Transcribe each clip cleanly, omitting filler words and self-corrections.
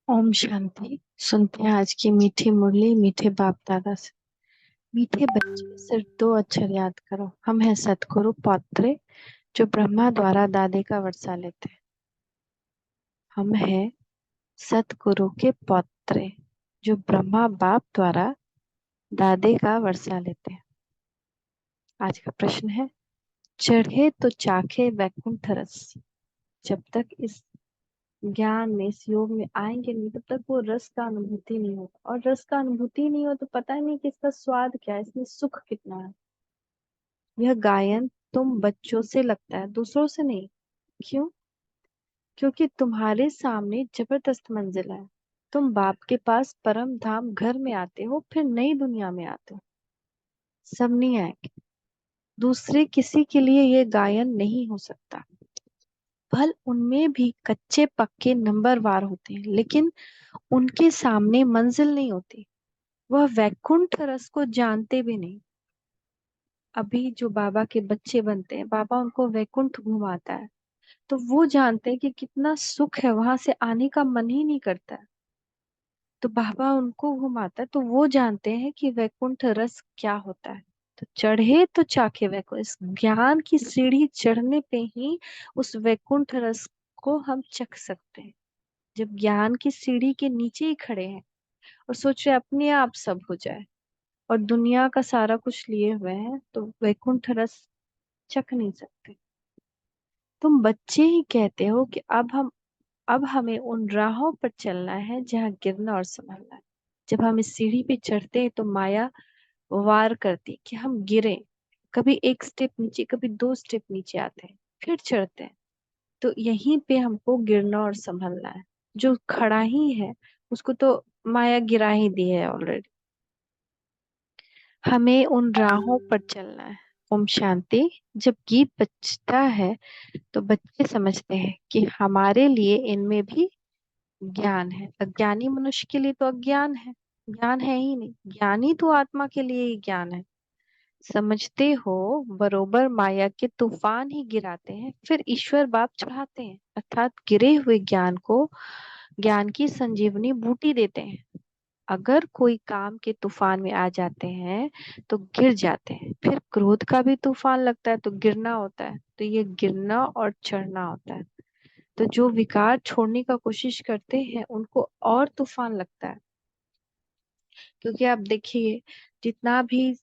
ओम शांति। सुनते हैं आज की मीठी मुरली मीठे बाप दादा से। मीठे बच्चे सिर्फ दो अक्षर याद करो, हम हैं सतगुरु पौत्रे जो ब्रह्मा द्वारा दादे का वर्षा लेते हैं। हम हैं सतगुरु के पौत्रे जो ब्रह्मा बाप द्वारा दादे का वर्षा लेते हैं। आज का प्रश्न है, चढ़े तो चाखे वैकुंठ रस। जब तक इस ज्ञान में इस योग में आएंगे नहीं तब तक वो रस का अनुभूति नहीं होगा, और रस का अनुभूति नहीं हो तो पता ही नहीं कि इसका स्वाद क्या है, इसमें सुख कितना है। यह गायन तुम बच्चों से लगता है, दूसरों से नहीं। क्यों? क्योंकि तुम्हारे सामने जबरदस्त मंजिल है। तुम बाप के पास परम धाम घर में आते हो, फिर नई दुनिया में आते हो। सब नहीं आएंगे, दूसरे किसी के लिए ये गायन नहीं हो सकता। फल उनमें भी कच्चे पक्के नंबरवार होते हैं, लेकिन उनके सामने मंजिल नहीं होती। वह वैकुंठ रस को जानते भी नहीं। अभी जो बाबा के बच्चे बनते हैं, बाबा उनको वैकुंठ घुमाता है, तो वो जानते हैं कि कितना सुख है, वहां से आने का मन ही नहीं करता है। तो बाबा उनको घुमाता है, तो वो जानते हैं कि वैकुंठ रस क्या होता है। तो चढ़े तो चाखे वैकुंठ, इस ज्ञान की सीढ़ी चढ़ने पे ही उस वैकुंठ रस को हम चख सकते हैं। जब ज्ञान की सीढ़ी के नीचे ही खड़े हैं और सोच रहे हैं अपने आप सब हो जाए और दुनिया का सारा कुछ लिए हुए हैं, तो वैकुंठ रस चख नहीं सकते। तुम बच्चे ही कहते हो कि अब हमें उन राहों पर चलना है जहाँ गिरना और संभलना है। जब हम इस सीढ़ी पे चढ़ते हैं तो माया वार करती है कि हम गिरे, कभी एक स्टेप नीचे, कभी दो स्टेप नीचे आते हैं, फिर चढ़ते हैं। तो यहीं पे हमको गिरना और संभलना है। जो खड़ा ही है उसको तो माया गिरा ही दी है ऑलरेडी। हमें उन राहों पर चलना है। ओम शांति। जब गीत बजता है तो बच्चे समझते हैं कि हमारे लिए इनमें भी ज्ञान है। अज्ञानी मनुष्य के लिए तो अज्ञान है, ज्ञान है ही नहीं। ज्ञानी तो आत्मा के लिए ही ज्ञान है। समझते हो, बरोबर माया के तूफान ही गिराते हैं, फिर ईश्वर बाप चढ़ाते हैं, अर्थात गिरे हुए ज्ञान को ज्ञान की संजीवनी बूटी देते हैं। अगर कोई काम के तूफान में आ जाते हैं तो गिर जाते हैं, फिर क्रोध का भी तूफान लगता है तो गिरना होता है। तो ये गिरना और चढ़ना होता है। तो जो विकार छोड़ने का कोशिश करते हैं उनको और तूफान लगता है। क्योंकि आप देखिए, जितना भी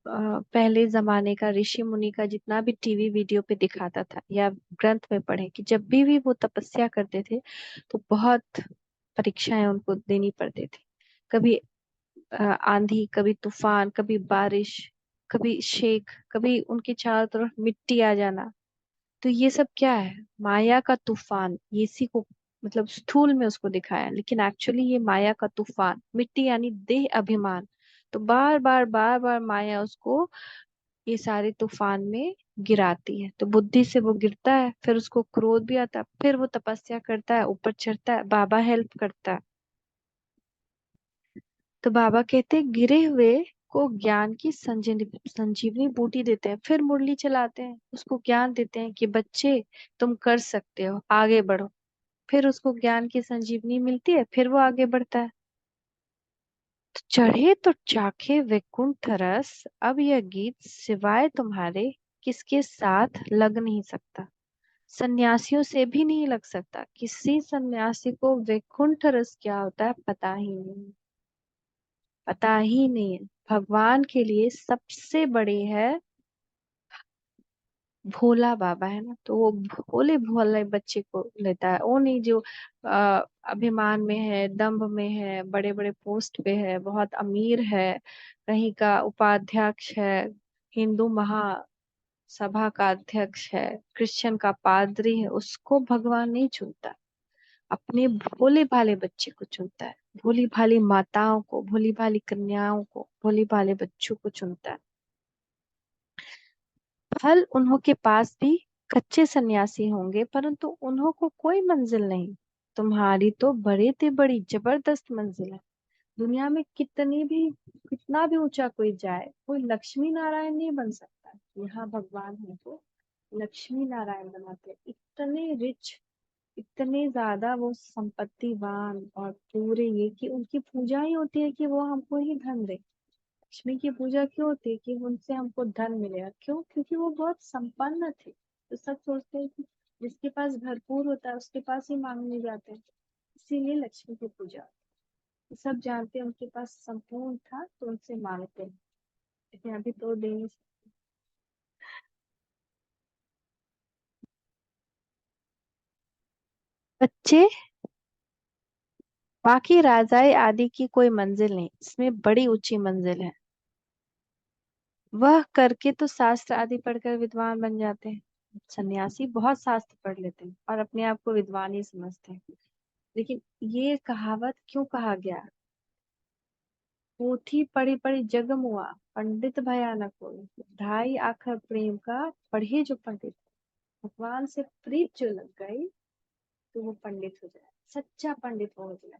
पहले जमाने का ऋषि मुनि का जितना भी टीवी वीडियो पे दिखाता था या ग्रंथ में पढ़े कि जब भी वो तपस्या करते थे तो बहुत परीक्षाएं उनको देनी पड़ती थी। कभी आंधी, कभी तूफान, कभी बारिश, कभी शेख, कभी उनके चारों तरफ मिट्टी आ जाना। तो ये सब क्या है? माया का तूफान। ये इसी को मतलब स्थूल में उसको दिखाया, लेकिन एक्चुअली ये माया का तूफान, मिट्टी यानी देह अभिमान। तो बार बार बार बार माया उसको ये सारे तूफान में गिराती है। तो बुद्धि से वो गिरता है, फिर उसको क्रोध भी आता है, फिर वो तपस्या करता है, ऊपर चढ़ता है, बाबा हेल्प करता है। तो बाबा कहते हैं गिरे हुए को ज्ञान की संजीवनी बूटी देते हैं, फिर मुरली चलाते हैं, उसको ज्ञान देते हैं कि बच्चे तुम कर सकते हो, आगे बढ़ो। फिर उसको ज्ञान की संजीवनी मिलती है, फिर वो आगे बढ़ता है। तो चढ़े तो चाखे वैकुंठ रस, अब यह गीत सिवाय तुम्हारे किसके साथ लग नहीं सकता। सन्यासियों से भी नहीं लग सकता। किसी सन्यासी को वैकुंठ रस क्या होता है पता ही नहीं, पता ही नहीं है। भगवान के लिए सबसे बड़े है भोला बाबा, है ना। तो वो भोले भोले बच्चे को लेता है, वो नहीं जो अभिमान में है, दंभ में है, बड़े बड़े पोस्ट पे है, बहुत अमीर है, कहीं का उपाध्यक्ष है, हिंदू महासभा का अध्यक्ष है, क्रिश्चियन का पादरी है, उसको भगवान नहीं चुनता। अपने भोले भाले बच्चे को चुनता है, भोली भाली माताओं को, भोली भाली कन्याओं को, भोली भाले बच्चों को चुनता है। फल उन्हों के पास भी कच्चे सन्यासी होंगे, परंतु उन्हों को कोई मंजिल नहीं। तुम्हारी तो बड़े ते बड़ी जबरदस्त मंजिल है। दुनिया में कितना भी ऊंचा कोई जाए, कोई लक्ष्मी नारायण नहीं बन सकता। यहाँ भगवान हमको लक्ष्मी नारायण बनाते हैं। इतने रिच, इतने ज्यादा वो संपत्तिवान और पूरे ये कि उनकी पूजा ही होती है कि वो हमको ही धन दे। लक्ष्मी की पूजा क्यों होती है कि उनसे हमको धन मिलेगा। क्यों? क्योंकि वो बहुत संपन्न थे। तो सब सोचते हैं कि जिसके पास भरपूर होता है उसके पास ही मांगने जाते हैं, इसीलिए लक्ष्मी की पूजा होती है। सब जानते हैं उनके पास संपूर्ण था तो उनसे मांगते हैं, लेकिन अभी तो दे नहीं सकते। बच्चे, बाकी राजाए आदि की कोई मंजिल नहीं, इसमें बड़ी ऊंची मंजिल है। वह करके तो शास्त्र आदि पढ़कर विद्वान बन जाते हैं। सन्यासी बहुत शास्त्र पढ़ लेते हैं और अपने आप को विद्वान ही समझते हैं। लेकिन ये कहावत क्यों कहा गया? पोथी पढ़ी पढ़ी जग मुआ, पंडित भया न कोई। ढाई आखर प्रेम का पढ़े जो पंडित। भगवान से प्रीत जो लग गई तो वो पंडित हो जाए, सच्चा पंडित हो जाए।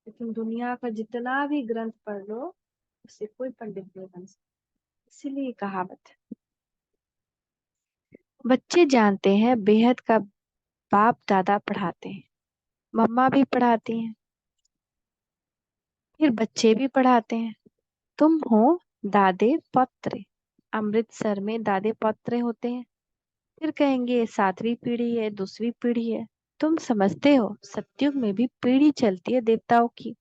लेकिन दुनिया का जितना भी ग्रंथ पढ़ लो उससे कोई पंडित नहीं बन सकता। इसीलिए ये कहावत है। बच्चे जानते हैं बेहद का बाप दादा पढ़ाते हैं, मम्मा भी पढ़ाती हैं, फिर बच्चे भी पढ़ाते हैं। तुम हो दादे पौत्रे। अमृतसर में दादे पौत्रे होते हैं। फिर कहेंगे ये सातवीं पीढ़ी है, दूसरी पीढ़ी है। तुम समझते हो सतयुग में भी पीढ़ी चलती है देवताओं की।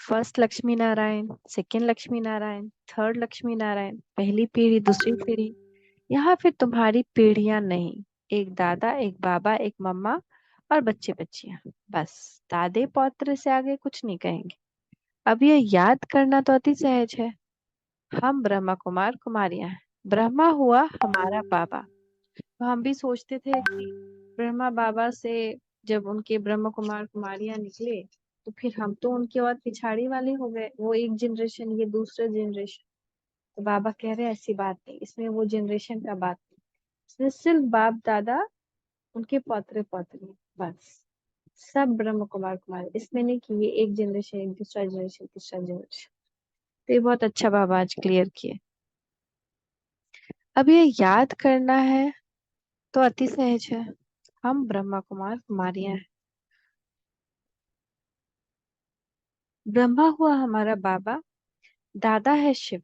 First Lakshmi Narayan, second Lakshmi Narayan, third Lakshmi Narayan, पहली पीढ़ी, दूसरी पीढ़ी। यहाँ फिर तुम्हारी पीढ़ियां नहीं, एक दादा, एक बाबा, एक मम्मा और बच्चे बच्चियां, बस। दादे पौत्र से आगे कुछ नहीं कहेंगे। अब ये याद करना तो अति सहज है। हम ब्रह्मा कुमार कुमारियां हैं। ब्रह्मा हुआ हमारा बाबा। तो हम भी सोचते थे कि ब्रह्मा बाबा से जब उनके ब्रह्म कुमार कुमारियां निकले तो फिर हम तो उनके और पिछाड़ी वाले हो गए, वो एक जनरेशन ये दूसरा जनरेशन। तो बाबा कह रहे हैं ऐसी बात नहीं, इसमें वो जनरेशन का बात नहीं, इसमें सिर्फ बाप दादा उनके पौत्रे पौत्री बस। सब ब्रह्म कुमार कुमारी, इसमें नहीं कि ये एक जनरेशन, एक दूसरा जनरेशन, तीसरा जनरेशन। तो ये बहुत अच्छा बाबा आज क्लियर किए। अब ये याद करना है तो अति सहज है। हम ब्रह्मा कुमार कुमारियां हैं। ब्रह्मा हुआ हमारा बाबा, दादा है शिव,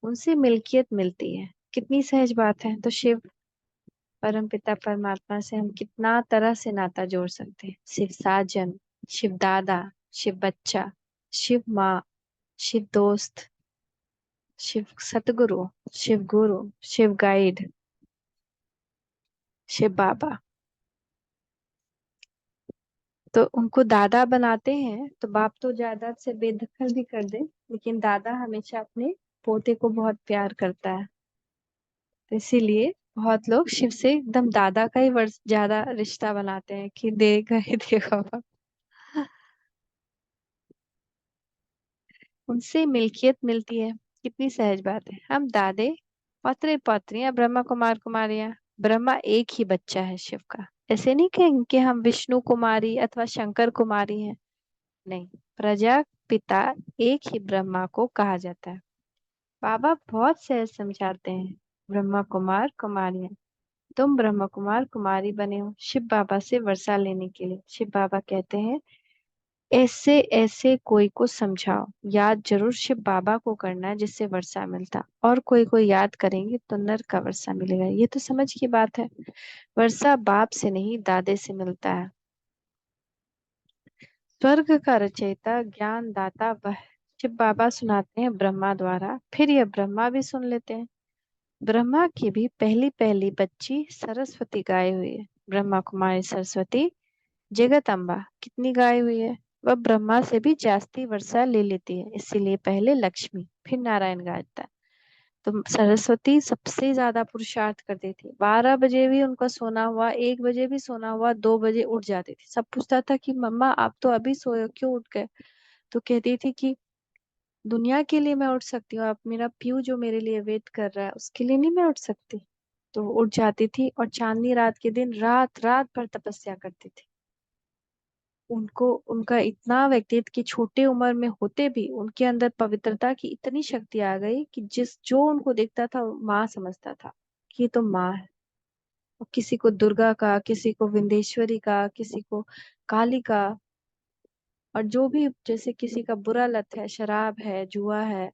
उनसे मिल्कियत मिलती है। कितनी सहज बात है। तो शिव परम पिता परमात्मा से हम कितना तरह से नाता जोड़ सकते हैं। शिव साजन, शिव दादा, शिव बच्चा, शिव माँ, शिव दोस्त, शिव सतगुरु, शिव गुरु, शिव गाइड, शिव बाबा। तो उनको दादा बनाते हैं तो बाप तो ज्यादा से बेदखल भी कर दे, लेकिन दादा हमेशा अपने पोते को बहुत प्यार करता है। तो इसीलिए बहुत लोग शिव से एकदम दादा का ही वर्ष ज्यादा रिश्ता बनाते हैं कि देगा ही देगा बाप। उनसे मिल्कियत मिलती है। कितनी सहज बात है। हम दादे पौत्रे पौत्रियां, ब्रह्मा कुमार कुमारियां। ब्रह्मा एक ही बच्चा है शिव का। ऐसे नहीं कहेंगे कि हम विष्णु कुमारी अथवा शंकर कुमारी हैं। नहीं, प्रजा पिता एक ही ब्रह्मा को कहा जाता है। बाबा बहुत सहज समझाते हैं। ब्रह्मा कुमार कुमारियां, तुम ब्रह्म कुमार कुमारी बने हो शिव बाबा से वर्षा लेने के लिए। शिव बाबा कहते हैं ऐसे ऐसे कोई को समझाओ, याद जरूर शिव बाबा को करना है जिससे वर्षा मिलता, और कोई कोई याद करेंगे तो नर का वर्षा मिलेगा। ये तो समझ की बात है। वर्षा बाप से नहीं दादे से मिलता है। स्वर्ग का रचयिता ज्ञान दाता वह। शिव बाबा सुनाते हैं ब्रह्मा द्वारा, फिर यह ब्रह्मा भी सुन लेते हैं। ब्रह्मा की भी पहली पहली बच्ची सरस्वती गाय हुई है। ब्रह्मा कुमारी सरस्वती जगत अम्बा कितनी गाय हुई है। वह ब्रह्मा से भी जास्ती वर्षा ले लेती है, इसीलिए पहले लक्ष्मी फिर नारायण गायता है। तो सरस्वती सबसे ज्यादा पुरुषार्थ करती थी। 12 बजे भी उनका सोना हुआ, 1 बजे भी सोना हुआ, 2 बजे उठ जाती थी। सब पूछता था कि मम्मा आप तो अभी सोए हो, क्यों उठ गए? तो कहती थी कि दुनिया के लिए मैं उठ सकती हूँ, अब मेरा पीयू जो मेरे लिए वेट कर रहा है उसके लिए नहीं मैं उठ सकती। तो उठ जाती थी और चांदनी रात के दिन रात रात भर तपस्या करती थी। उनको उनका इतना व्यक्तित्व कि छोटे उम्र में होते भी उनके अंदर पवित्रता की इतनी शक्ति आ गई कि जिस जो उनको देखता था वो माँ समझता था कि ये तो माँ है। और किसी को दुर्गा का, किसी को विंध्येश्वरी का, किसी को काली का। और जो भी जैसे किसी का बुरा लत है, शराब है, जुआ है,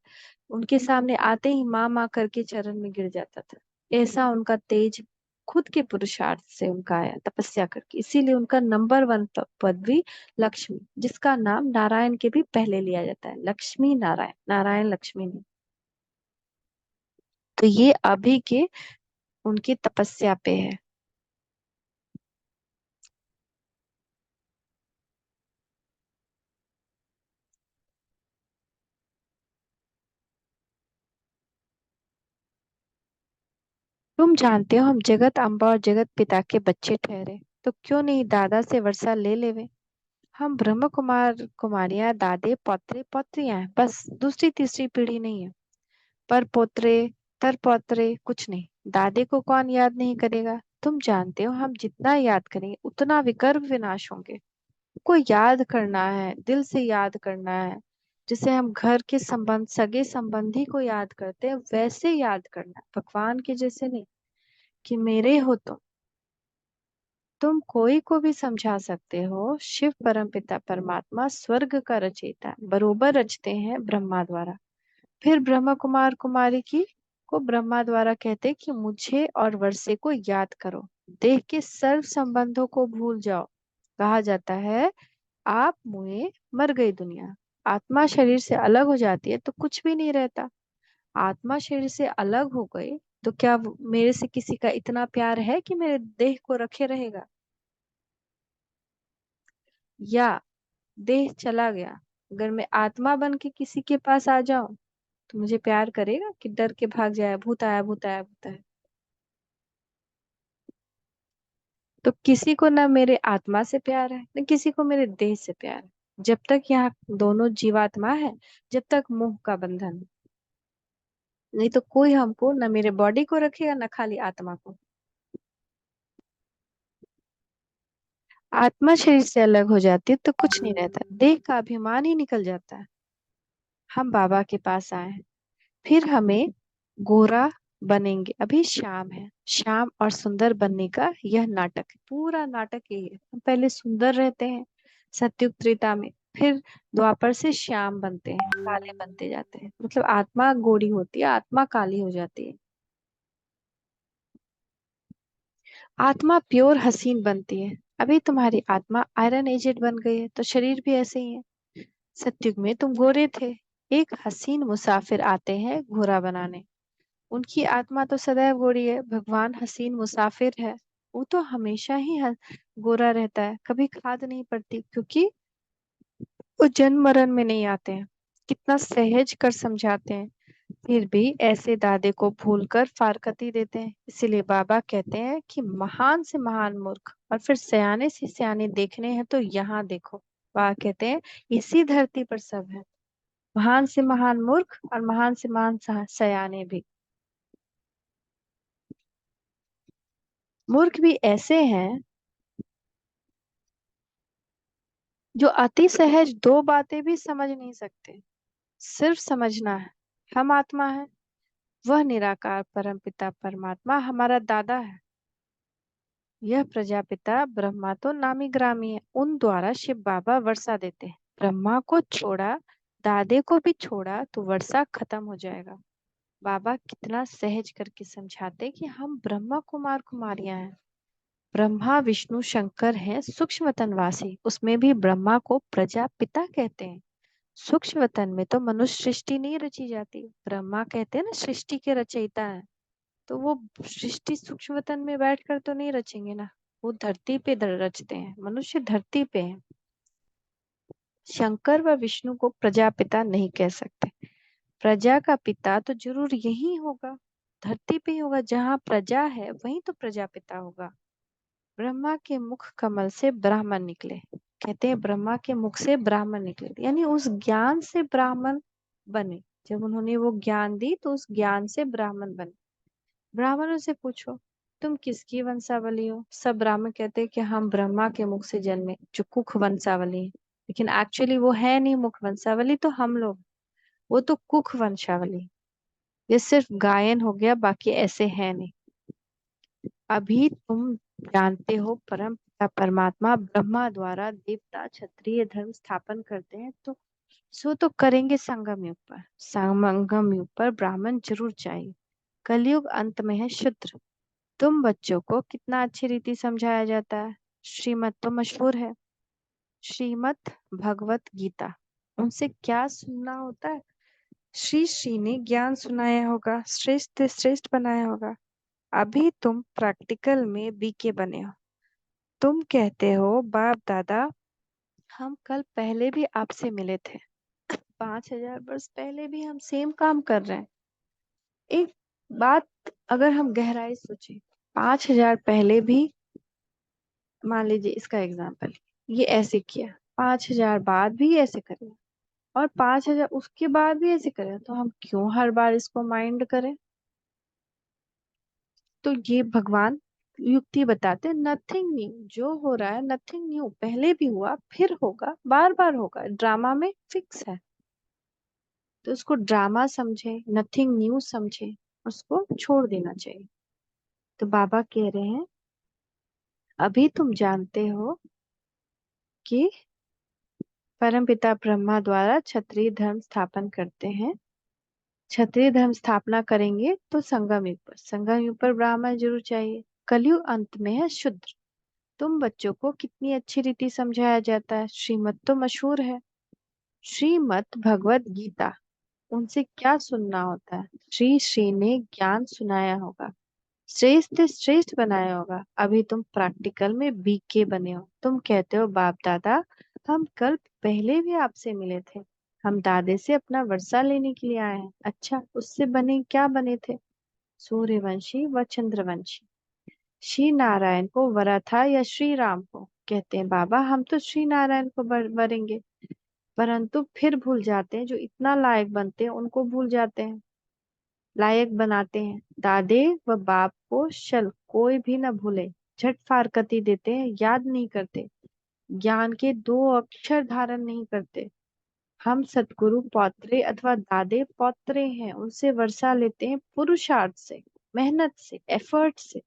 उनके सामने आते ही माँ माँ करके चरण में गिर जाता था। ऐसा उनका तेज खुद के पुरुषार्थ से उनका आया, तपस्या करके। इसीलिए उनका नंबर 1 पदवी लक्ष्मी, जिसका नाम नारायण के भी पहले लिया जाता है, लक्ष्मी नारायण, नारायण लक्ष्मी नहीं। तो ये अभी के उनकी तपस्या पे है। तुम जानते हो हम जगत अम्बा और जगत पिता के बच्चे ठहरे, तो क्यों नहीं दादा से वर्षा ले लेवे। हम ब्रह्म कुमार कुमारियां, दादे पौत्रे पौत्रियां हैं, बस दूसरी तीसरी पीढ़ी नहीं है। पर पोत्रे, तर पोत्रे कुछ नहीं। दादे को कौन याद नहीं करेगा। तुम जानते हो हम जितना याद करेंगे उतना विकर्म विनाश होंगे। को याद करना है, दिल से याद करना है। जिसे हम घर के संबंध, सगे संबंधी को याद करते हैं, वैसे याद करना है, भगवान के जैसे नहीं कि मेरे हो तुम कोई को भी समझा सकते हो। शिव परमपिता परमात्मा स्वर्ग का रचयिता है, बरोबर रचते हैं ब्रह्मा द्वारा। फिर ब्रह्म कुमार कुमारी की को ब्रह्मा द्वारा कहते कि मुझे और वर्षे को याद करो, देह के सर्व संबंधों को भूल जाओ। कहा जाता है आप मुए मर गई दुनिया। आत्मा शरीर से अलग हो जाती है तो कुछ भी नहीं रहता। आत्मा शरीर से अलग हो गई तो क्या मेरे से किसी का इतना प्यार है कि मेरे देह को रखे रहेगा। या देह चला गया, अगर मैं आत्मा बन के किसी के पास आ जाऊं तो मुझे प्यार करेगा कि डर के भाग जाए, भूत आया भूत आया भूत आया। तो किसी को ना मेरे आत्मा से प्यार है, न किसी को मेरे देह से प्यार है। जब तक यहाँ दोनों जीवात्मा है, जब तक मोह का बंधन है। नहीं तो कोई हमको न मेरे बॉडी को रखेगा न खाली आत्मा को। आत्मा शरीर से अलग हो जाती है तो कुछ नहीं रहता, देह का अभिमान ही निकल जाता है। हम बाबा के पास आए हैं, फिर हमें गोरा बनेंगे। अभी शाम है, शाम और सुंदर बनने का यह नाटक है, पूरा नाटक यही है। हम पहले सुंदर रहते हैं सतयुग त्रेता में, फिर द्वापर से श्याम बनते हैं, काले बनते जाते हैं। मतलब आत्मा गोरी होती है, आत्मा काली हो जाती है। आत्मा प्योर हसीन बनती है। अभी तुम्हारी आत्मा आयरन एजेड बन गई है, तो शरीर भी ऐसे ही है। सतयुग में तुम गोरे थे। एक हसीन मुसाफिर आते हैं घोड़ा बनाने, उनकी आत्मा तो सदैव गोरी है, भगवान हसीन मुसाफिर है। वो तो हमेशा ही गोरा रहता है, कभी खाद नहीं पड़ती, क्योंकि वो जन्म मरण में नहीं आते हैं। कितना सहज कर समझाते हैं, फिर भी ऐसे दादे को भूलकर फारकती देते हैं। इसीलिए बाबा कहते हैं कि महान से महान मूर्ख और फिर सयाने से सयाने देखने हैं तो यहाँ देखो। बाबा कहते हैं इसी धरती पर सब है, महान से महान मूर्ख और महान से महान सयाने भी। मूर्ख भी ऐसे हैं जो अति सहज दो बातें भी समझ नहीं सकते। सिर्फ समझना है हम आत्मा है, वह निराकार परमपिता परमात्मा हमारा दादा है। यह प्रजापिता ब्रह्मा तो नामी ग्रामी है, उन द्वारा शिव बाबा वर्षा देते हैं। ब्रह्मा को छोड़ा, दादे को भी छोड़ा तो वर्षा खत्म हो जाएगा। बाबा कितना सहज करके समझाते कि हम ब्रह्मा कुमार कुमारियां हैं। ब्रह्मा विष्णु शंकर हैं सूक्ष्म तनवासी, उसमें भी ब्रह्मा को प्रजापिता कहते हैं। सूक्ष्म वतन में तो मनुष्य सृष्टि नहीं रची जाती, ब्रह्मा कहते हैं ना सृष्टि के रचयिता है। तो वो सृष्टि सूक्ष्म वतन में बैठकर तो नहीं रचेंगे ना, वो धरती पे रचते हैं, मनुष्य धरती पे है। शंकर व विष्णु को प्रजापिता नहीं कह सकते। प्रजा का पिता तो जरूर यही होगा, धरती पे ही होगा। जहाँ प्रजा है वहीं तो प्रजापिता होगा। ब्रह्मा के मुख कमल से ब्राह्मण निकले, कहते हैं ब्रह्मा के मुख से ब्राह्मण निकले, यानी उस ज्ञान से ब्राह्मण बने। जब उन्होंने वो ज्ञान दी तो उस ज्ञान से ब्राह्मण बने। ब्राह्मणों से पूछो तुम किसकी वंशावली हो, सब ब्राह्मण कहते हैं कि हम ब्रह्मा के मुख से जन्मे, जो कुख वंशावली है। लेकिन एक्चुअली वो है नहीं मुख वंशावली, तो हम लोग, वो तो कुख वंशावली। ये सिर्फ गायन हो गया, बाकी ऐसे है नहीं। अभी तुम जानते हो परम पिता परमात्मा ब्रह्मा द्वारा देवता क्षत्रिय धर्म स्थापन करते हैं, तो सो तो करेंगे संगम युग पर। संगम युग पर ब्राह्मण जरूर चाहिए। कलयुग अंत में है शूद्र। तुम बच्चों को कितना अच्छी रीति समझाया जाता है। श्रीमत तो मशहूर है, श्रीमद् भगवत गीता। उनसे क्या सुनना होता है? श्री श्री ने ज्ञान सुनाया होगा, श्रेष्ठ से श्रेष्ठ बनाया होगा। अभी तुम प्रैक्टिकल में बीके बने हो। तुम कहते हो बाप दादा, हम कल पहले भी आपसे मिले थे, 5,000 वर्ष पहले भी हम सेम काम कर रहे हैं। एक बात अगर हम गहराई सोचे, 5,000 पहले भी, मान लीजिए इसका एग्जाम्पल, ये ऐसे किया, 5,000 बाद भी ऐसे करें, और 5,000 उसके बाद भी ऐसे करें, तो हम क्यों हर बार इसको माइंड करें? तो ये भगवान युक्ति बताते, नथिंग न्यू, जो हो रहा है नथिंग न्यू, पहले भी हुआ फिर होगा, बार बार होगा, ड्रामा में फिक्स है। तो उसको ड्रामा समझे, नथिंग न्यू समझे, उसको छोड़ देना चाहिए। तो बाबा कह रहे हैं, अभी तुम जानते हो कि परमपिता ब्रह्मा द्वारा क्षत्रिय धर्म स्थापन करते हैं। क्षत्रिय धर्म स्थापना करेंगे तो संगम युग पर, संगम युग पर ब्राह्मण जरूर चाहिए। कलयुग अंत में है शूद्र। तुम बच्चों को कितनी अच्छी रीति समझाया जाता है। श्रीमत तो मशहूर है, श्रीमद् भगवत गीता। उनसे क्या सुनना होता है? श्री श्री ने ज्ञान सुनाया होगा, श्रेष्ठ से श्रेष्ठ बनाया होगा। अभी तुम प्रैक्टिकल में बीके बने हो। तुम कहते हो बाप दादा, हम कल पहले भी आपसे मिले थे, हम दादे से अपना वर्षा लेने के लिए आए हैं। अच्छा, उससे बने क्या बने थे? सूर्यवंशी व चंद्रवंशी। श्री नारायण को वरा था या श्री राम को? कहते हैं बाबा, हम तो श्री नारायण को वरेंगे, परंतु फिर भूल जाते हैं, जो इतना लायक बनते हैं उनको भूल जाते हैं, लायक बनाते हैं। दादे व बाप को शल कोई भी न भूले, झट फारकती देते हैं, याद नहीं करते, ज्ञान के 2 अक्षर धारण नहीं करते। हम सतगुरु पौत्रे अथवा दादे पौत्रे हैं, उनसे वर्षा लेते हैं पुरुषार्थ से, मेहनत से, एफर्ट से।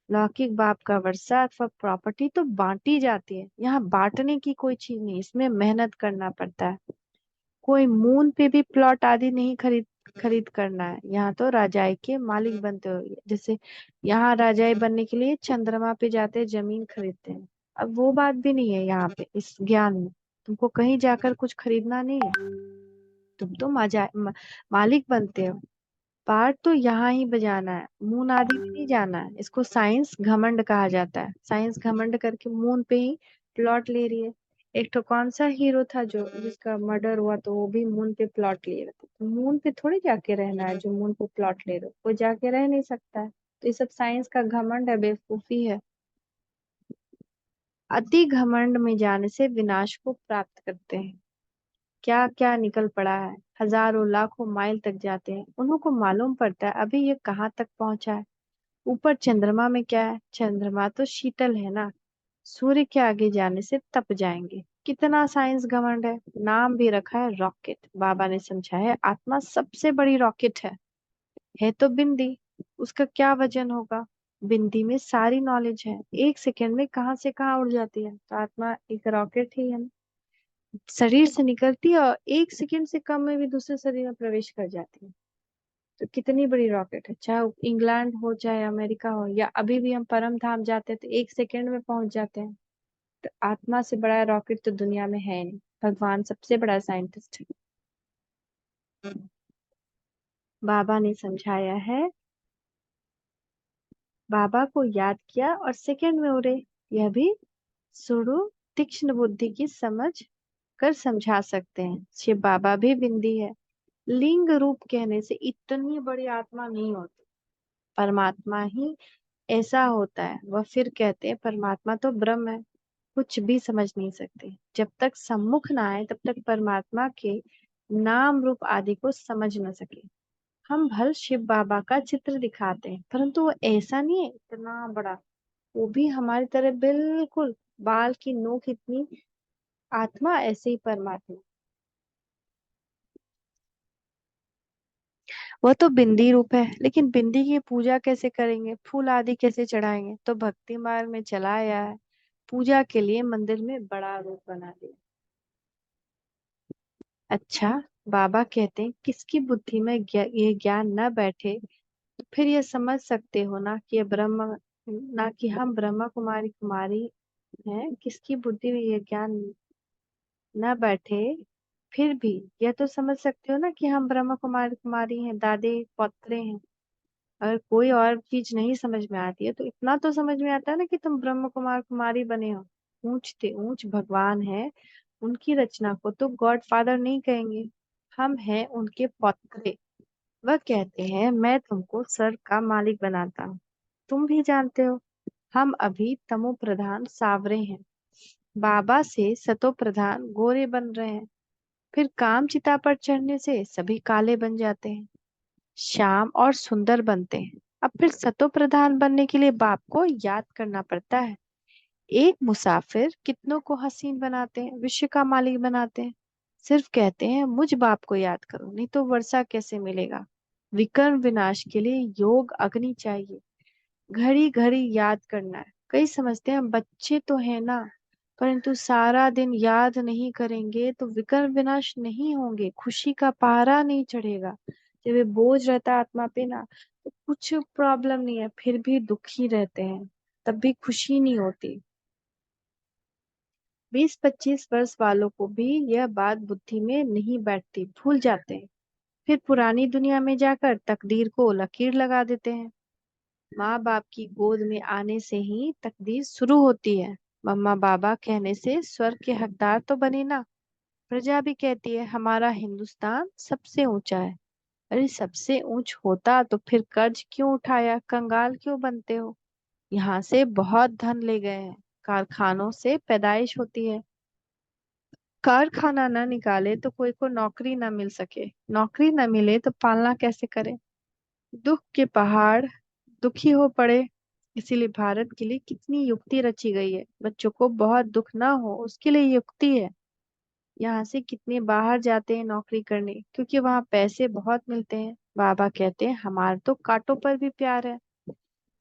लौकिक बाप का वर्षा अथवा प्रॉपर्टी तो बांटी जाती है, यहाँ बांटने की कोई चीज नहीं, इसमें मेहनत करना पड़ता है। कोई मून पे भी प्लॉट आदि नहीं खरीद खरीद करना है, यहाँ तो राजाई के मालिक बनते हो। जैसे यहाँ राजाई बनने के लिए चंद्रमा पे जाते हैं, जमीन खरीदते हैं। अब वो बात भी नहीं है यहाँ पे, इस ज्ञान में तुमको कहीं जाकर कुछ खरीदना नहीं है, तुम तो मालिक बनते हो। पार्ट तो यहाँ ही बजाना है, मून आदि में नहीं जाना है। इसको साइंस घमंड कहा जाता है। साइंस घमंड करके मून पे ही प्लॉट ले रही है। एक तो कौन सा हीरो था जो जिसका मर्डर हुआ, तो वो भी मून पे प्लॉट ले रहे थे। तो मून पे थोड़ी जाके रहना है, जो मून पे प्लॉट ले रहे हो वो जाके रह नहीं सकता है। तो ये सब साइंस का घमंड है, बेवकूफी है। अति घमंड में जाने से विनाश को प्राप्त करते हैं। क्या क्या निकल पड़ा है, हजारों लाखों माइल तक जाते हैं, उन्हों को मालूम पड़ता है अभी ये कहाँ तक पहुंचा है। ऊपर चंद्रमा में क्या है? चंद्रमा तो शीतल है ना, सूर्य के आगे जाने से तप जाएंगे। कितना साइंस घमंड है। नाम भी रखा है रॉकेट। बाबा ने समझाया है आत्मा सबसे बड़ी रॉकेट है तो बिंदी, उसका क्या वजन होगा? बिंदी में सारी नॉलेज है, 1 सेकंड में कहाँ से कहाँ उड़ जाती है। तो आत्मा एक रॉकेट ही है ना, शरीर से निकलती है और 1 सेकंड से कम में भी दूसरे शरीर में प्रवेश कर जाती है। तो कितनी बड़ी रॉकेट है, चाहे वो इंग्लैंड हो चाहे अमेरिका हो, या अभी भी हम परम धाम जाते हैं तो 1 सेकंड में पहुंच जाते हैं। तो आत्मा से बड़ा रॉकेट तो दुनिया में है नहीं। भगवान सबसे बड़ा साइंटिस्ट है। बाबा ने समझाया है, बाबा को याद किया और सेकंड में उड़े। यह भी सुडु तीक्ष्ण बुद्धि की समझ कर समझा सकते हैं। शिव बाबा भी बिंदी है। लिंग रूप कहने से इतनी बड़ी आत्मा नहीं होती, परमात्मा ही ऐसा होता है। वह फिर कहते हैं परमात्मा तो ब्रह्म है, कुछ भी समझ नहीं सकते। जब तक सम्मुख ना आए तब तक परमात्मा के नाम रूप आदि को समझ न सके। हम भल शिव बाबा का चित्र दिखाते हैं, परंतु वो ऐसा नहीं है इतना बड़ा, वो भी हमारी तरह बिल्कुल बाल की नोक इतनी। आत्मा ऐसे ही परमात्मा। वह तो बिंदी रूप है, लेकिन बिंदी की पूजा कैसे करेंगे, फूल आदि कैसे चढ़ाएंगे? तो भक्ति मार्ग में चला आया है, पूजा के लिए मंदिर में बड़ा रूप बना दिया। अच्छा, बाबा कहते हैं किसकी बुद्धि में ये ज्ञान न बैठे, तो फिर ये समझ सकते हो ना कि ये ब्रह्म, ना कि हम ब्रह्मा कुमारी कुमारी हैं, किसकी बुद्धि में ये ज्ञान न बैठे, फिर भी यह तो समझ सकते हो ना कि हम ब्रह्मा कुमारी कुमारी हैं, दादे पौत्रे हैं। अगर कोई और चीज नहीं समझ में आती है तो इतना तो समझ में आता है ना कि तुम ब्रह्म कुमार कुमारी बने हो। ऊंच ते ऊंच भगवान है, उनकी रचना को तो गॉड फादर नहीं कहेंगे, हम हैं उनके पौत्रे। वह कहते हैं मैं तुमको स्वर्ग का मालिक बनाता हूँ। तुम भी जानते हो हम अभी तमो प्रधान सावरे हैं, बाबा से सतो प्रधान गोरे बन रहे हैं, फिर काम चिता पर चढ़ने से सभी काले बन जाते हैं, श्याम और सुंदर बनते हैं। अब फिर सतो प्रधान बनने के लिए बाप को याद करना पड़ता है। एक मुसाफिर कितनों को हसीन बनाते हैं, विश्व का मालिक बनाते हैं। सिर्फ कहते हैं मुझ बाप को याद करो, नहीं तो वर्षा कैसे मिलेगा। विकर्म विनाश के लिए योग अग्नि चाहिए, घड़ी घड़ी याद करना है। कई समझते हैं बच्चे तो है ना, परंतु सारा दिन याद नहीं करेंगे तो विकर्म विनाश नहीं होंगे, खुशी का पहरा नहीं चढ़ेगा। जब ये बोझ रहता है आत्मा पे ना, तो कुछ प्रॉब्लम नहीं है, फिर भी दुखी रहते हैं, तब भी खुशी नहीं होती। 20-25 वर्ष वालों को भी यह बात बुद्धि में नहीं बैठती, भूल जाते हैं। फिर पुरानी दुनिया में जाकर तकदीर को लकीर लगा देते हैं। माँ बाप की गोद में आने से ही तकदीर शुरू होती है। मम्मा बाबा कहने से स्वर्ग के हकदार तो बने ना। प्रजा भी कहती है हमारा हिंदुस्तान सबसे ऊंचा है। अरे सबसे ऊंच होता तो फिर कर्ज क्यों उठाया, कंगाल क्यों बनते हो? यहाँ से बहुत धन ले गए हैं, कारखानों से पैदाइश होती है। कारखाना ना निकाले तो कोई को नौकरी ना मिल सके, नौकरी ना मिले तो पालना कैसे करे? दुख के पहाड़ दुखी हो पड़े। इसीलिए भारत के लिए कितनी युक्ति रची गई है, बच्चों को बहुत दुख ना हो उसके लिए युक्ति है। यहाँ से कितने बाहर जाते हैं नौकरी करने, क्योंकि वहां पैसे बहुत मिलते हैं। बाबा कहते हैं हमारे तो कांटों पर भी प्यार है,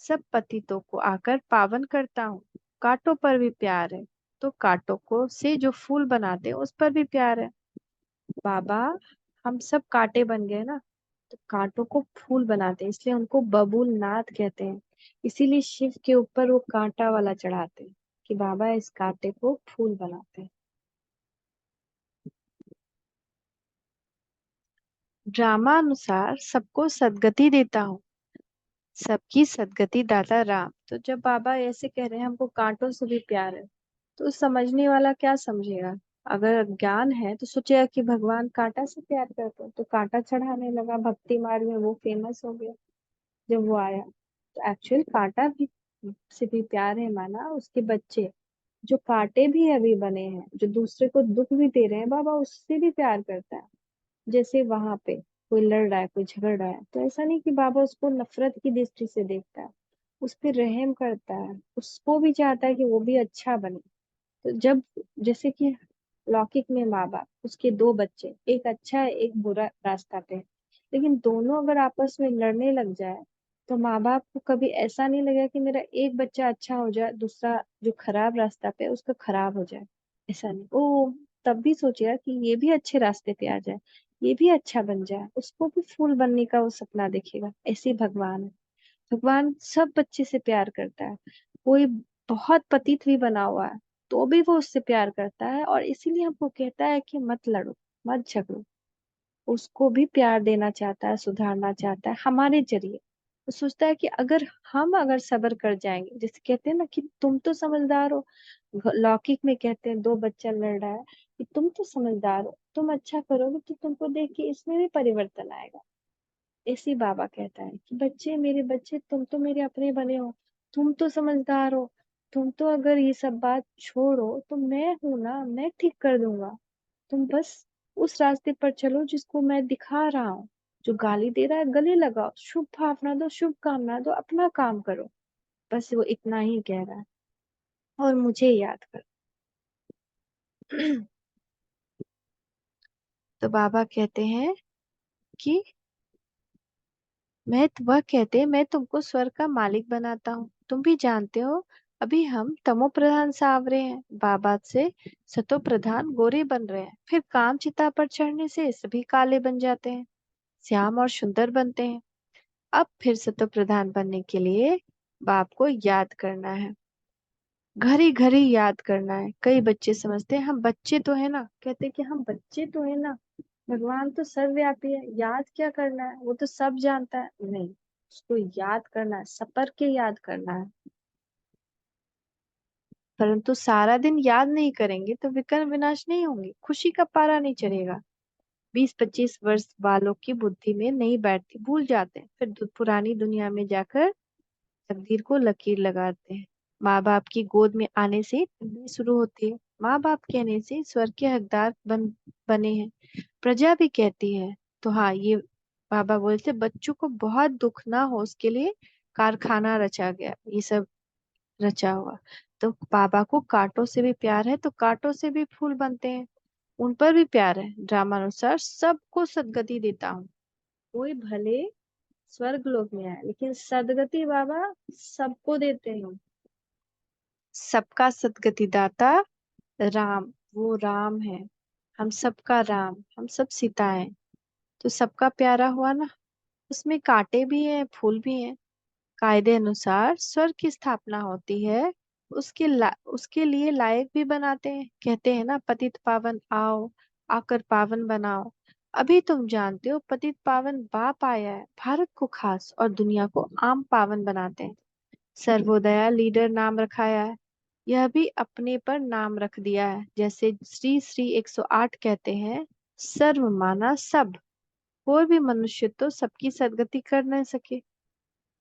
सब पतितों को आकर पावन करता हूँ। कांटों पर भी प्यार है, तो कांटों को से जो फूल बनाते हैं उस पर भी प्यार है। बाबा, हम सब कांटे बन गए ना, तो कांटों को फूल बनाते हैं, इसलिए उनको बबूल नाथ कहते हैं। इसीलिए शिव के ऊपर वो कांटा वाला चढ़ाते हैं कि बाबा इस कांटे को फूल बनाते हैं। ड्रामा अनुसार सबको सदगति देता हूँ, सबकी सदगति दाता राम। तो जब बाबा ऐसे कह रहे हैं हमको कांटों से भी प्यार है, तो समझने वाला क्या समझेगा? अगर ज्ञान है तो सोचेगा कि भगवान कांटा से प्यार करते हैं, तो कांटा चढ़ाने लगा, भक्ति मार्ग में वो फेमस हो गया जब वो आया। तो एक्चुअल कांटा भी से भी प्यार है माना, उसके बच्चे जो कांटे भी अभी बने हैं, जो दूसरे को दुख भी दे रहे हैं, बाबा उससे भी प्यार करता है। जैसे वहां पे कोई लड़ रहा है, कोई झगड़ रहा है, तो ऐसा नहीं कि बाबा उसको नफरत की दृष्टि से देखता है, उस पर रहम करता है, उसको भी चाहता है कि वो भी अच्छा बने। तो जब, जैसे कि लौकिक में माँ बाप, उसके दो बच्चे, एक अच्छा है एक बुरा रास्ता पे है, लेकिन दोनों अगर आपस में लड़ने लग जाए, तो माँ बाप को कभी ऐसा नहीं लगेगा कि मेरा एक बच्चा अच्छा हो जाए, दूसरा जो खराब रास्ता पे है उसका खराब हो जाए। ऐसा नहीं, वो तब भी सोचेगा कि ये भी अच्छे रास्ते पे आ जाए, ये भी अच्छा बन जाए, उसको भी फूल बनने का वो सपना देखेगा। ऐसे ही भगवान है, भगवान सब बच्चे से प्यार करता है। कोई बहुत पतित भी बना हुआ है तो भी वो उससे प्यार करता है, और इसीलिए हमको कहता है कि मत लड़ो, मत झगड़ो। उसको भी प्यार देना चाहता है, सुधारना चाहता है हमारे जरिए। वो सोचता है कि अगर सब्र कर जाएंगे, जैसे कहते हैं ना कि तुम तो समझदार हो, लौकिक में कहते हैं दो बच्चा लड़ रहा है कि तुम तो समझदार हो, तुम अच्छा करोगे तो तुमको देख के इसमें भी परिवर्तन आएगा। ऐसे बाबा कहता है कि बच्चे, मेरे बच्चे, तुम तो मेरे अपने बने हो, तुम तो समझदार हो, तुम तो अगर ये सब बात छोड़ो तो मैं हूं ना, मैं ठीक कर दूंगा। तुम बस उस रास्ते पर चलो जिसको मैं दिखा रहा हूँ। जो गाली दे रहा है गले लगाओ, शुभ भावना दो, शुभ कामना दो, अपना काम करो। बस वो इतना ही कह रहा है, और मुझे याद कर। तो बाबा कहते हैं कि वह कहते, मैं तुमको स्वर्ग का मालिक बनाता हूँ। तुम भी जानते हो, अभी हम तमो प्रधान सांवरे हैं, बाबा से सतो प्रधान गोरे बन रहे हैं, फिर काम चिता पर चढ़ने से सभी काले बन जाते हैं, श्याम और सुंदर बनते हैं। अब फिर सतो प्रधान बनने के लिए बाप को याद करना है, घड़ी घड़ी याद करना है। कई बच्चे समझते हैं हम बच्चे तो है ना, कहते हैं कि हम बच्चे तो है ना, भगवान तो सर्वव्यापी है, याद क्या करना है, वो तो सब जानता है। नहीं, उसको याद करना है, सपर के याद करना है। परंतु सारा दिन याद नहीं करेंगे तो विकर्ण विनाश नहीं होंगे, खुशी का पारा नहीं चढ़ेगा। 20-25 वर्ष वालों की बुद्धि में नहीं बैठती, भूल जाते हैं, फिर पुरानी दुनिया में जाकर तकदीर को लकीर लगाते हैं। माँ बाप की गोद में आने से ठंडी शुरू होती है। माँ बाप कहने से स्वर्ग के हकदार बने हैं, प्रजा भी कहती है। तो हाँ, ये बाबा बोलते बच्चों को बहुत दुख ना हो उसके लिए कारखाना रचा गया, ये सब रचा हुआ। तो बाबा को कांटों से भी प्यार है, तो कांटों से भी फूल बनते हैं, उन पर भी प्यार है। ड्रामानुसार सबको सदगति देता हूँ, कोई भले स्वर्ग लोक में आए, लेकिन सदगति बाबा सबको देते हैं। सबका सदगति दाता राम, वो राम है, हम सबका राम, हम सब सीता है, तो सबका प्यारा हुआ ना। उसमें कांटे भी हैं, फूल भी हैं। कायदे अनुसार स्वर्ग की स्थापना होती है, उसके लिए लायक भी बनाते हैं। कहते हैं ना, पतित पावन आओ, आकर पावन बनाओ। अभी तुम जानते हो, पतित पावन बाप आया है, भारत को खास और दुनिया को आम पावन बनाते हैं। सर्वोदया लीडर नाम रखाया है, यह भी अपने पर नाम रख दिया है। जैसे श्री श्री 108 कहते हैं, सर्व माना सब। कोई भी मनुष्य तो सबकी सदगति कर न सके,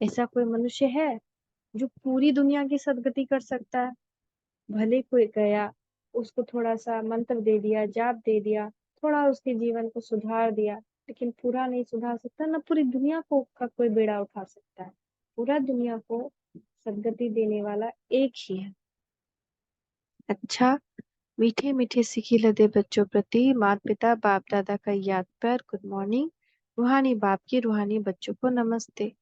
ऐसा कोई मनुष्य है जो पूरी दुनिया की सदगति कर सकता है? भले कोई गया, उसको थोड़ा सा मंत्र दे दिया, जाप दे दिया, थोड़ा उसके जीवन को सुधार दिया, लेकिन पूरा नहीं सुधार सकता ना, पूरी दुनिया को का कोई बेड़ा उठा सकता है। पूरा दुनिया को सदगति देने वाला एक ही है। अच्छा, मीठे मीठे सिखी लदे बच्चों प्रति माता पिता बाप दादा का याद प्यार, गुड मॉर्निंग। रूहानी बाप की रूहानी बच्चों को नमस्ते।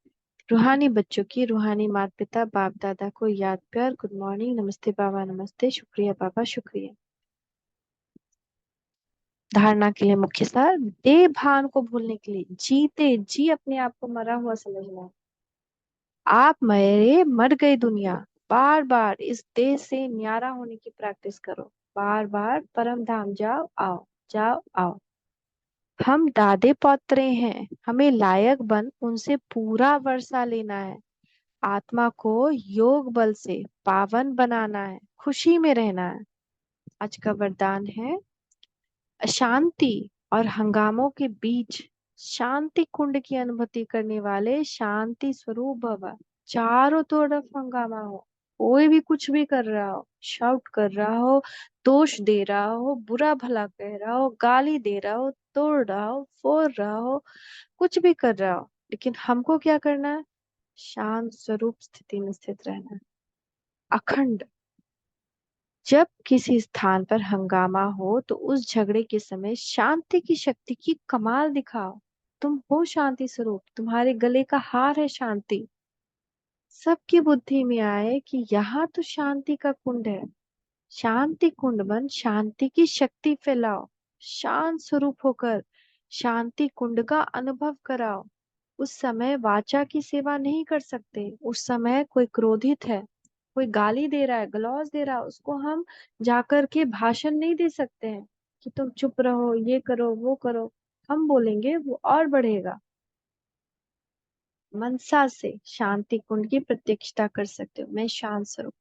रूहानी बच्चों की रूहानी माता पिता बाप दादा को याद प्यार, गुड मॉर्निंग, नमस्ते बाबा, नमस्ते, शुक्रिया बाबा, शुक्रिया। धारणा के लिए मुख्य सार, देह भान को भूलने के लिए जीते जी अपने आप को मरा हुआ समझना है। आप मरे, मर गई दुनिया, बार बार इस देह से न्यारा होने की प्रैक्टिस करो। बार बार परम धाम जाओ आओ, जाओ आओ। हम दादे पौत्रे हैं, हमें लायक बन उनसे पूरा वर्षा लेना है। आत्मा को योग बल से पावन बनाना है, खुशी में रहना है। आज का वरदान है, अशांति और हंगामों के बीच शांति कुंड की अनुभूति करने वाले शांति स्वरूप भव। चारों तरफ हंगामा हो, कोई भी कुछ भी कर रहा हो, शाउट कर रहा हो, दोष दे रहा हो, बुरा भला कह रहा हो, गाली दे रहा हो, तोड़ रहा हो, फोड़ रहा हो, कुछ भी कर रहा हो, लेकिन हमको क्या करना है? शांत स्वरूप स्थिति में स्थित रहना है, अखंड। जब किसी स्थान पर हंगामा हो तो उस झगड़े के समय शांति की शक्ति की कमाल दिखाओ। तुम हो शांति स्वरूप, तुम्हारे गले का हार है शांति। सबकी बुद्धि में आए कि यहाँ तो शांति का कुंड है। शांति कुंड बन शांति की शक्ति फैलाओ, शांत स्वरूप होकर शांति कुंड का अनुभव कराओ। उस समय वाचा की सेवा नहीं कर सकते, उस समय कोई क्रोधित है, कोई गाली दे रहा है, गलौज दे रहा है, उसको हम जाकर के भाषण नहीं दे सकते हैं कि तुम चुप रहो, ये करो, वो करो। हम बोलेंगे वो और बढ़ेगा। मनसा से शांति कुंड की प्रत्यक्षता कर सकते हो, मैं शांत स्वरूप,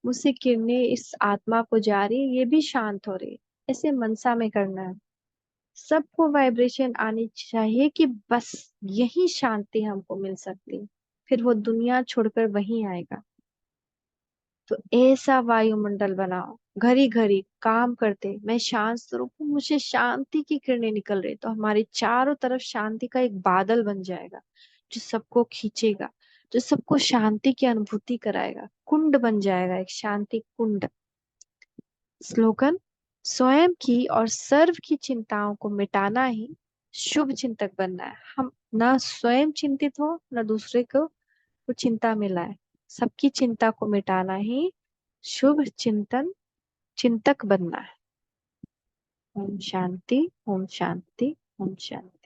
मुझसे किरणें इस आत्मा को जा रही है, ये भी शांत हो रही है। ऐसे मनसा में करना है। सबको वाइब्रेशन आनी चाहिए कि बस यही शांति हमको मिल सकती है, फिर वो दुनिया छोड़कर वहीं आएगा। तो ऐसा वायुमंडल बनाओ, घड़ी घड़ी काम करते मैं शांत स्वरूप हूँ, मुझे शांति की किरणें निकल रही, तो हमारे चारों तरफ शांति का एक बादल बन जाएगा, जो सबको खींचेगा, जो सबको शांति की अनुभूति कराएगा, कुंड बन जाएगा, एक शांति कुंड। स्लोगन, स्वयं की और सर्व की चिंताओं को मिटाना ही शुभ चिंतक बनना है। हम ना स्वयं चिंतित हो ना दूसरे को चिंता में लाए। सबकी चिंता को मिटाना ही शुभ चिंतन चिंतक बनना है। ओम शांति, ओम शांति, ओम शांति।